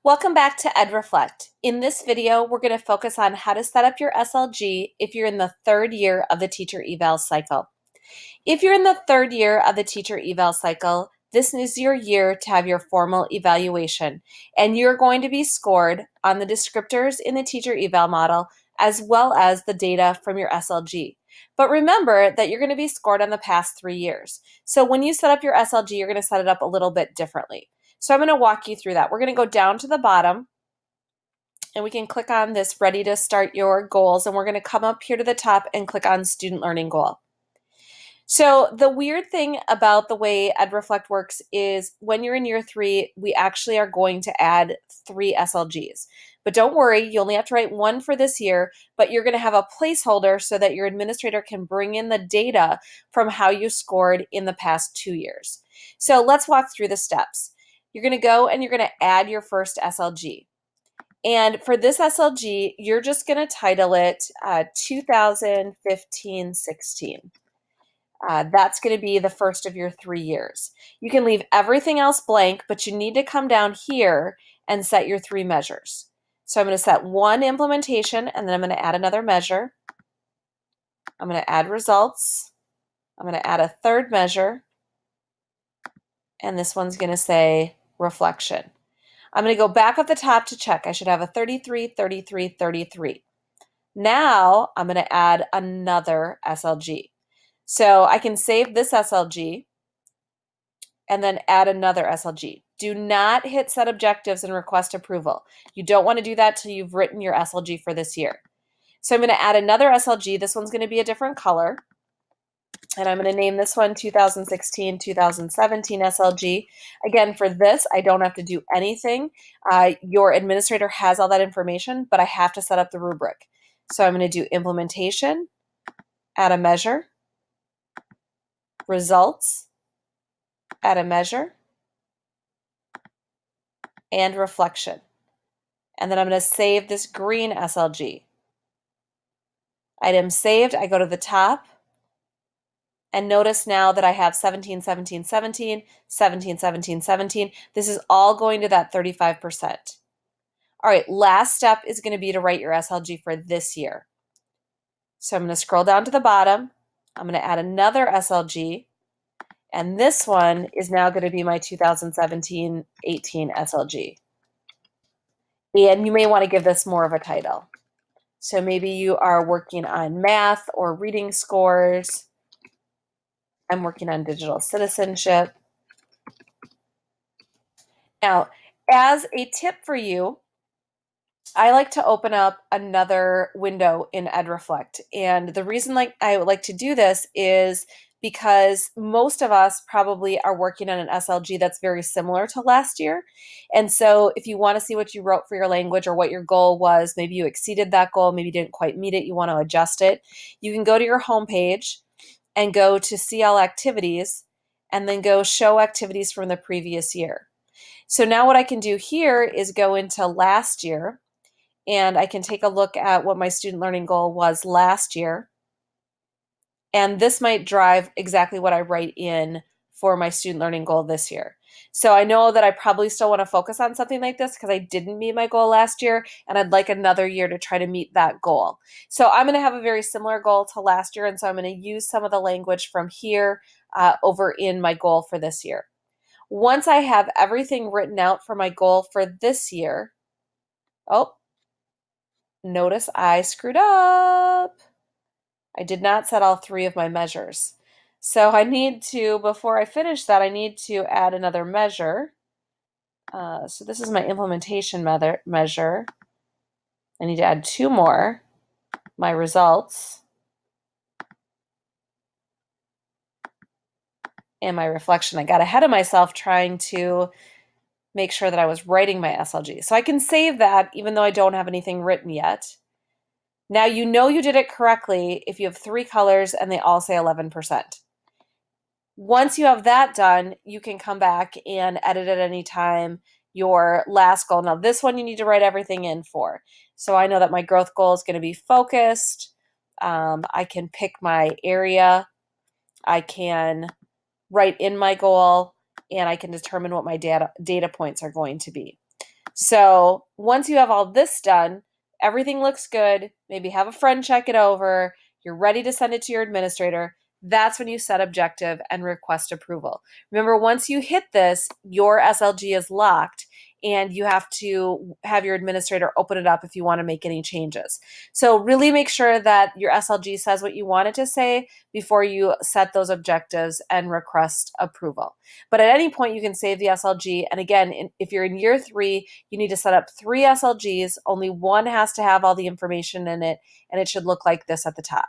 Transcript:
Welcome back to EdReflect. In this video, we're going to focus on how to set up your SLG if you're in the third year of the teacher eval cycle. If you're in the third year of the teacher eval cycle, this is your year to have your formal evaluation, and you're going to be scored on the descriptors in the teacher eval model as well as the data from your SLG. But remember that you're going to be scored on the past 3 years. So when you set up your SLG, you're going to set it up a little bit differently. So I'm going to walk you through that. We're going to go down to the bottom and we can click on this ready to start your goals, and we're going to come up here to the top and click on student learning goal. So the weird thing about the way EdReflect works is when you're in year 3, we actually are going to add 3 SLGs. But don't worry, you only have to write 1 for this year, but you're going to have a placeholder so that your administrator can bring in the data from how you scored in the past 2 years. So let's walk through the steps. You're going to go and you're going to add your first SLG. And for this SLG, you're just going to title it 2015-16. That's going to be the first of your 3 years. You can leave everything else blank, but you need to come down here and set your 3 measures. So I'm going to set 1 implementation, and then I'm going to add another measure. I'm going to add results. I'm going to add a 3rd measure, and this one's going to say reflection. I'm going to go back up the top to check. I should have a 33, 33, 33. Now I'm going to add another SLG. So I can save this SLG and then add another SLG. Do not hit set objectives and request approval. You don't want to do that till you've written your SLG for this year. So I'm going to add another SLG. This one's going to be a different color. And I'm going to name this one 2016-2017 SLG. Again, for this, I don't have to do anything. Your administrator has all that information, but I have to set up the rubric. So I'm going to do implementation, add a measure, results, add a measure, and reflection. And then I'm going to save this green SLG. Item saved, I go to the top. And notice now that I have 17, 17, 17, 17, 17, 17. This is all going to that 35%. All right, last step is going to be to write your SLG for this year. So I'm going to scroll down to the bottom. I'm going to add another SLG. And this one is now going to be my 2017-18 SLG. And you may want to give this more of a title. So maybe you are working on math or reading scores. I'm working on digital citizenship. Now, as a tip for you, I like to open up another window in EdReflect. And the reason I would like to do this is because most of us probably are working on an SLG that's very similar to last year. And so if you want to see what you wrote for your language or what your goal was, maybe you exceeded that goal, maybe you didn't quite meet it, you want to adjust it, you can go to your home page and go to CL activities and then go show activities from the previous year. So now what I can do here is go into last year, and I can take a look at what my student learning goal was last year. And this might drive exactly what I write in for my student learning goal this year. So I know that I probably still want to focus on something like this because I didn't meet my goal last year, and I'd like another year to try to meet that goal. So I'm going to have a very similar goal to last year, and so I'm going to use some of the language from here over in my goal for this year. Once I have everything written out for my goal for this year, oh, notice I screwed up. I did not set all 3 of my measures. So I need to, before I finish that, I need to add another measure. So this is my implementation measure. I need to add 2 more, my results, and my reflection. I got ahead of myself trying to make sure that I was writing my SLG. So I can save that even though I don't have anything written yet. Now you know you did it correctly if you have 3 colors and they all say 11%. Once you have that done, you can come back and edit at any time your last goal. Now this one you need to write everything in for. So I know that my growth goal is going to be focused. I can pick my area. I can write in my goal, and I can determine what my data points are going to be. So once you have all this done, everything looks good, maybe have a friend check it over, you're ready to send it to your administrator. That's when you set objective and request approval. Remember, once you hit this, your SLG is locked and you have to have your administrator open it up if you want to make any changes. So really make sure that your SLG says what you want it to say before you set those objectives and request approval. But at any point, you can save the SLG. And again, if you're in year 3, you need to set up 3 SLGs. Only one has to have all the information in it, and it should look like this at the top.